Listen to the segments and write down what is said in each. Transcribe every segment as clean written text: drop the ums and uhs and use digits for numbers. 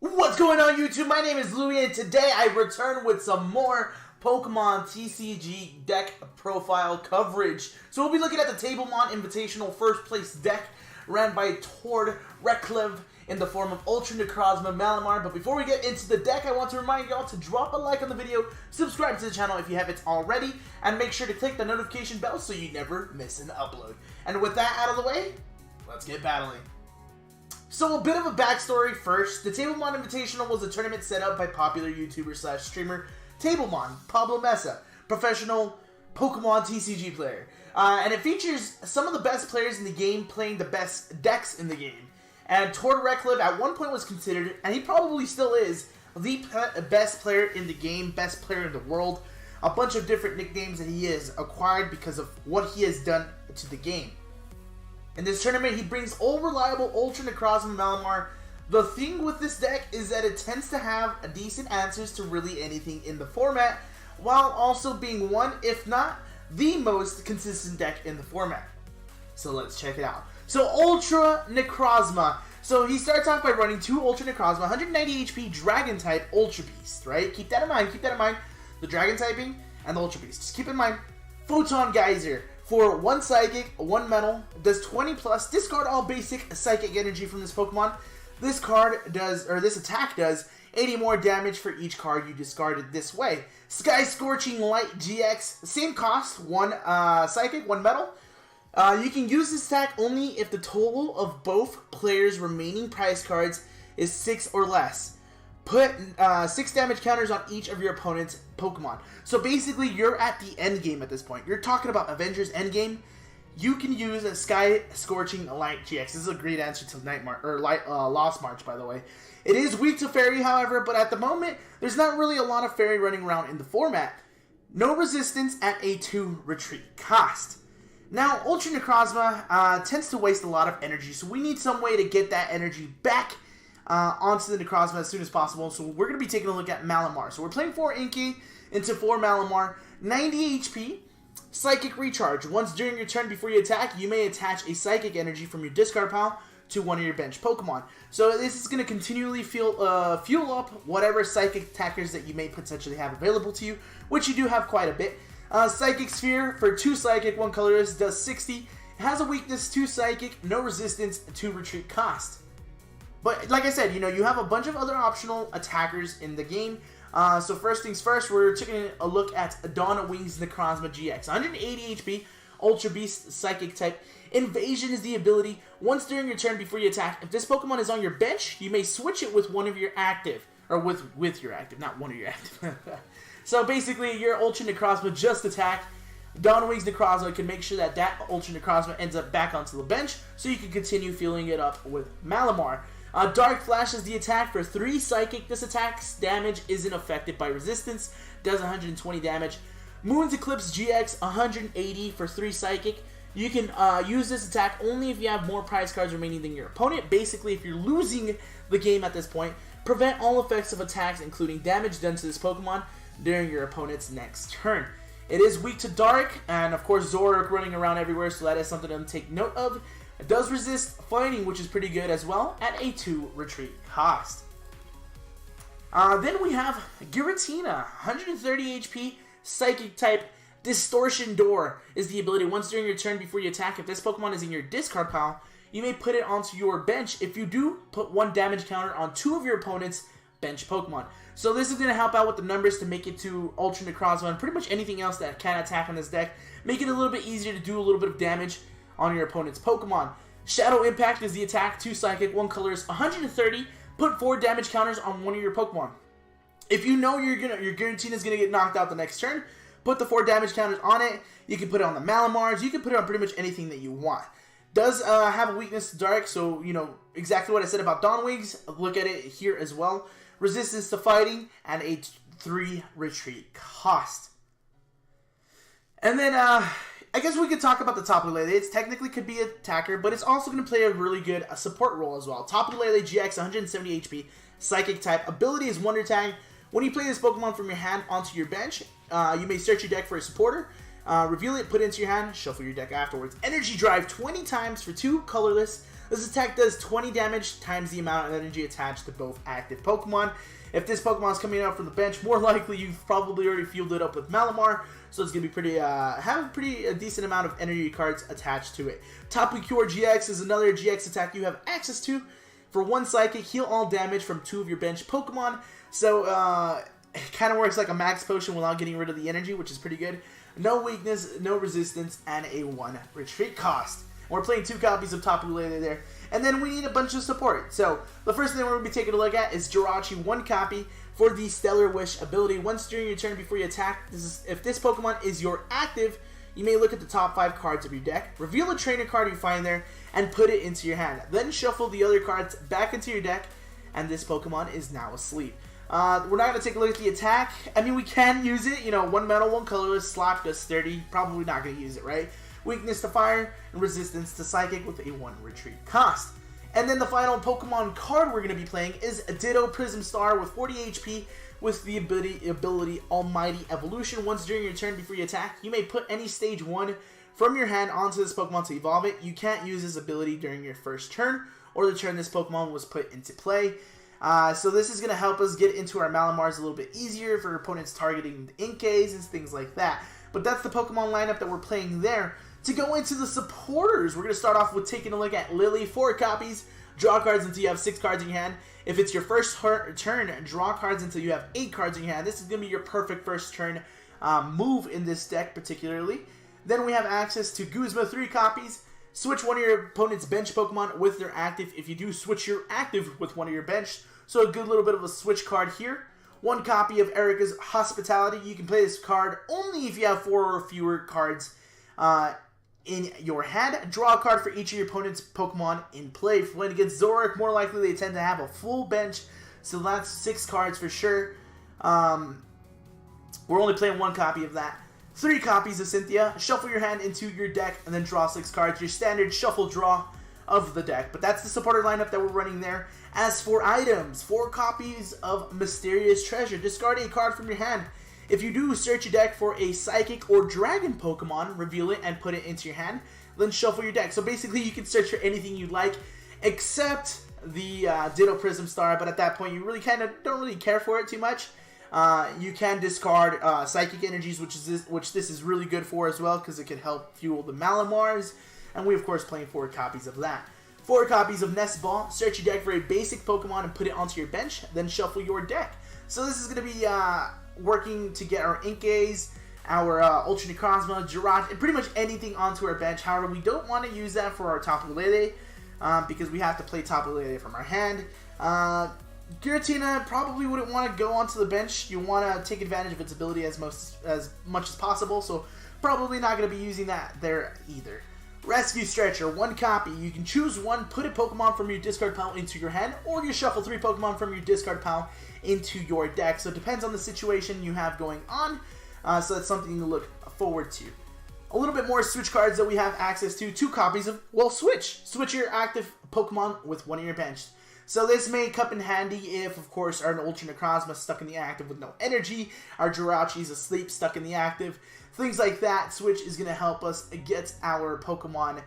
What's going on, YouTube? My name is Louie, and today I return with some more Pokemon TCG deck profile coverage. So we'll be looking at the TABLEMON Invitational first place deck ran by Tord Reclev in the form of Ultra Necrozma Malamar. But before we get into the deck, I want to remind y'all to drop a like on the video, subscribe to the channel if you haven't already, and make sure to click the notification bell so you never miss an upload. And with that out of the way, let's get battling. So a bit of a backstory first. The TABLEMON Invitational was a tournament set up by popular YouTuber slash streamer TABLEMON, Pablo Mesa, professional Pokemon TCG player. And it features some of the best players in the game playing the best decks in the game. And Tord Reclev at one point was considered, and he probably still is, the best player in the game, best player in the world. A bunch of different nicknames that he has acquired because of what he has done to the game. In this tournament, he brings all reliable Ultra Necrozma Malamar. The thing with this deck is that it tends to have decent answers to really anything in the format, while also being one, if not the most consistent deck in the format. So let's check it out. So Ultra Necrozma. So he starts off by running two Ultra Necrozma, 190 HP Dragon type Ultra Beast, right? Keep that in mind, keep that in mind. The Dragon typing and the Ultra Beast. Just keep in mind, Photon Geyser. For 1 Psychic, 1 Metal, does 20 plus, discard all basic Psychic energy from this Pokemon. This card does, or this attack does, 80 more damage for each card you discarded this way. Sky Scorching Light GX, same cost, 1 Psychic, 1 Metal. You can use this attack only if the total of both players' remaining prize cards is 6 or less. Put 6 damage counters on each of your opponent's Pokemon. So basically, you're at the end game at this point. You're talking about Avengers Endgame. You can use a Sky Scorching Light GX. This is a great answer to Lost March, by the way. It is weak to Fairy, however, but at the moment, there's not really a lot of Fairy running around in the format. No resistance at a 2 retreat cost. Now, Ultra Necrozma tends to waste a lot of energy, so we need some way to get that energy back onto the Necrozma as soon as possible. So we're going to be taking a look at Malamar. So we're playing 4 Inkay into 4 Malamar, 90 HP, Psychic Recharge. Once during your turn before you attack, you may attach a Psychic energy from your discard pile to one of your bench Pokemon. So this is going to continually fuel up whatever Psychic attackers that you may potentially have available to you, which you do have quite a bit. Psychic Sphere for 2 Psychic, 1 Colorless, does 60. It has a weakness, 2 Psychic, no resistance, 2 retreat cost. But like I said, you have a bunch of other optional attackers in the game. So first things first, we're taking a look at Dawn Wings Necrozma GX. 180 HP, Ultra Beast, Psychic type. Invasion is the ability. Once during your turn before you attack, if this Pokemon is on your bench, you may switch it with one of your active. Or with your active, not one of your active. So basically, your Ultra Necrozma just attack. Dawn Wings Necrozma can make sure that Ultra Necrozma ends up back onto the bench, so you can continue filling it up with Malamar. Dark Flash is the attack for 3 Psychic. This attack's damage isn't affected by resistance, does 120 damage. Moon's Eclipse GX, 180 for 3 Psychic. You can use this attack only if you have more prize cards remaining than your opponent. Basically, if you're losing the game at this point, prevent all effects of attacks, including damage done to this Pokemon, during your opponent's next turn. It is weak to Dark, and of course Zoroark running around everywhere, so that is something to take note of. It does resist fighting, which is pretty good as well, at a 2 retreat cost. Then we have Giratina, 130 HP, Psychic type. Distortion Door is the ability. Once during your turn before you attack, if this Pokemon is in your discard pile, you may put it onto your bench. If you do, put 1 damage counter on 2 of your opponent's bench Pokemon. So this is going to help out with the numbers to make it to Ultra Necrozma and pretty much anything else that can attack on this deck. Make it a little bit easier to do a little bit of damage on your opponent's Pokemon. Shadow Impact is the attack, 2 Psychic, 1 Colorless, 130. Put 4 damage counters on one of your Pokemon. If you know your Giratina is going to get knocked out the next turn, put the 4 damage counters on it. You can put it on the Malamars. You can put it on pretty much anything that you want. Does have a weakness to Dark, so exactly what I said about Dawn Wings. Look at it here as well. Resistance to fighting and a 3 retreat cost. And then I guess we could talk about the Tapu Lele. It technically could be an attacker, but it's also going to play a really good support role as well. Tapu Lele GX, 170 HP, Psychic type. Ability is Wonder Tag. When you play this Pokemon from your hand onto your bench, you may search your deck for a supporter, reveal it, put it into your hand, shuffle your deck afterwards. Energy Drive 20 times for 2 Colorless, This attack does 20 damage times the amount of energy attached to both active Pokemon. If this Pokemon is coming out from the bench, more likely you've probably already fueled it up with Malamar, so it's going to be pretty, have a decent amount of energy cards attached to it. Tapu Cure GX is another GX attack you have access to. For 1 Psychic, heal all damage from 2 of your bench Pokemon, so it kind of works like a max potion without getting rid of the energy, which is pretty good. No weakness, no resistance, and a 1 retreat cost. We're playing 2 copies of Tapu Lele there. And then we need a bunch of support. So the first thing we're going to be taking a look at is Jirachi, 1 copy for the Stellar Wish ability. Once during your turn before you attack, if this Pokemon is your active, you may look at the top 5 cards of your deck, reveal a trainer card you find there, and put it into your hand. Then shuffle the other cards back into your deck, and this Pokemon is now asleep. We're not going to take a look at the attack. I mean, we can use it. You know, 1 metal, 1 colorless, slap does 30. Probably not going to use it, right? Weakness to fire, and resistance to psychic with a 1 retreat cost. And then the final Pokemon card we're going to be playing is a Ditto Prism Star with 40 HP with the ability Almighty Evolution. Once during your turn before you attack, you may put any stage 1 from your hand onto this Pokemon to evolve it. You can't use this ability during your first turn or the turn this Pokemon was put into play. So this is going to help us get into our Malamars a little bit easier for opponents targeting the Inkays and things like that. But that's the Pokemon lineup that we're playing there. To go into the supporters, we're going to start off with taking a look at Lily. 4 copies, draw cards until you have 6 cards in your hand. If it's your first turn, draw cards until you have 8 cards in your hand. This is going to be your perfect first turn move in this deck particularly. Then we have access to Guzma, 3 copies. Switch one of your opponent's bench Pokemon with their active if you do switch your active with one of your bench. So a good little bit of a switch card here. 1 copy of Erica's Hospitality. You can play this card only if you have 4 or fewer cards in your hand. Draw a card for each of your opponent's Pokemon in play. If playing against Zoroark, more likely they tend to have a full bench, so that's 6 cards for sure. We're only playing 1 copy of that. 3 copies of Cynthia. Shuffle your hand into your deck and then draw 6 cards. Your standard shuffle draw of the deck. But that's the supporter lineup that we're running there. As for items, 4 copies of Mysterious Treasure. Discard a card from your hand. If you do, search your deck for a Psychic or Dragon Pokemon, reveal it, and put it into your hand. Then shuffle your deck. So basically, you can search for anything you like, except the Ditto Prism Star. But at that point, you really kind of don't really care for it too much. You can discard Psychic Energies, which this is really good for as well, because it can help fuel the Malamars. And we, of course, playing 4 copies of that. 4 copies of Nest Ball. Search your deck for a basic Pokemon and put it onto your bench. Then shuffle your deck. So this is going to be working to get our Inkays, our Ultra Necrozma, Jirachi, and pretty much anything onto our bench. However, we don't want to use that for our Tapu Lele because we have to play Tapu Lele from our hand. Giratina probably wouldn't want to go onto the bench. You want to take advantage of its ability as much as possible, so probably not going to be using that there either. Rescue Stretcher, 1 copy. You can choose 1, put a Pokemon from your discard pile into your hand, or you shuffle 3 Pokemon from your discard pile into your deck. So it depends on the situation you have going on, so that's something to look forward to. A little bit more switch cards that we have access to. 2 copies of, well, Switch. Switch your active Pokemon with one of your bench. So this may come in handy if, of course, our Ultra Necrozma is stuck in the active with no energy, our Jirachi is asleep, stuck in the active, things like that. Switch is going to help us get our Pokemon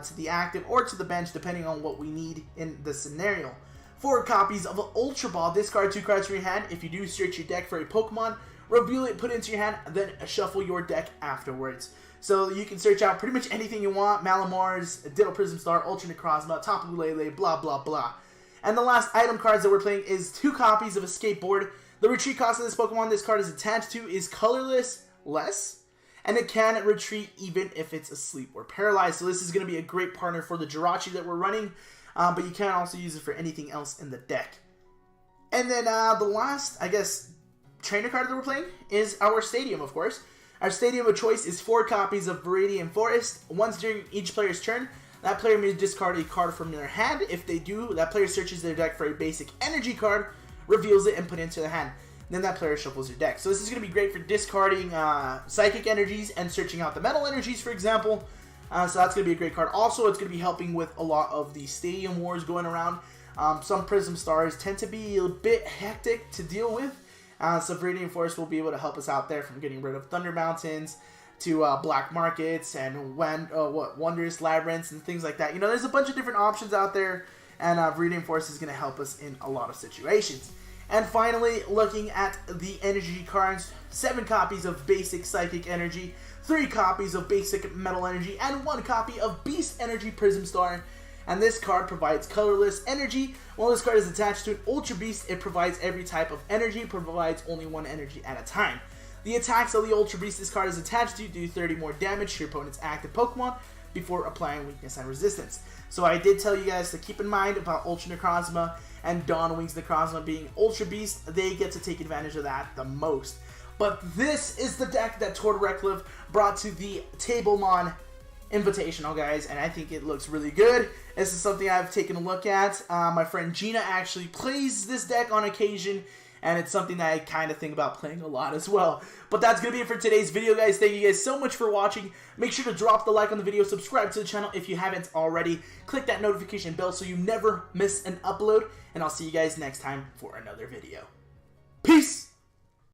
to the active or to the bench, depending on what we need in the scenario. 4 copies of Ultra Ball. Discard 2 cards from your hand. If you do, search your deck for a Pokemon, reveal it, put it into your hand, then shuffle your deck afterwards. So you can search out pretty much anything you want. Malamars, Ditto Prism Star, Ultra Necrozma, Tapu Lele, blah, blah, blah. And the last item cards that we're playing is 2 copies of a Skateboard. The retreat cost of this Pokemon this card is attached to is colorless less, and it can retreat even if it's asleep or paralyzed. So this is going to be a great partner for the Jirachi that we're running, but you can also use it for anything else in the deck. And then the last, I guess, trainer card that we're playing is our Stadium, of course. Our Stadium of choice is 4 copies of Viridian Forest. Once during each player's turn, that player may discard a card from their hand. If they do, that player searches their deck for a basic energy card, reveals it, and put it into the hand. Then that player shuffles your deck. So this is going to be great for discarding Psychic Energies and searching out the Metal Energies, for example. So that's going to be a great card. Also, it's going to be helping with a lot of the Stadium Wars going around. Some Prism Stars tend to be a bit hectic to deal with. So Viridian Forest will be able to help us out there from getting rid of Thunder Mountains, to black markets and wondrous labyrinths and things like that. You know, there's a bunch of different options out there, and Reading Force is going to help us in a lot of situations. And finally, looking at the energy cards, 7 copies of basic psychic energy, 3 copies of basic metal energy, and 1 copy of beast energy prism star. And this card provides colorless energy. While this card is attached to an ultra beast, it provides every type of energy, provides only 1 energy at a time. The attacks of the Ultra Beast this card is attached to do 30 more damage to your opponent's active Pokemon before applying weakness and resistance. So I did tell you guys to keep in mind about Ultra Necrozma and Dawn Wings Necrozma being Ultra Beast. They get to take advantage of that the most. But this is the deck that Tortoreclive brought to the TABLEMON Invitational, guys, and I think it looks really good. This is something I've taken a look at. My friend Gina actually plays this deck on occasion, and it's something that I kind of think about playing a lot as well. But that's going to be it for today's video, guys. Thank you guys so much for watching. Make sure to drop the like on the video, subscribe to the channel if you haven't already. Click that notification bell so you never miss an upload, and I'll see you guys next time for another video.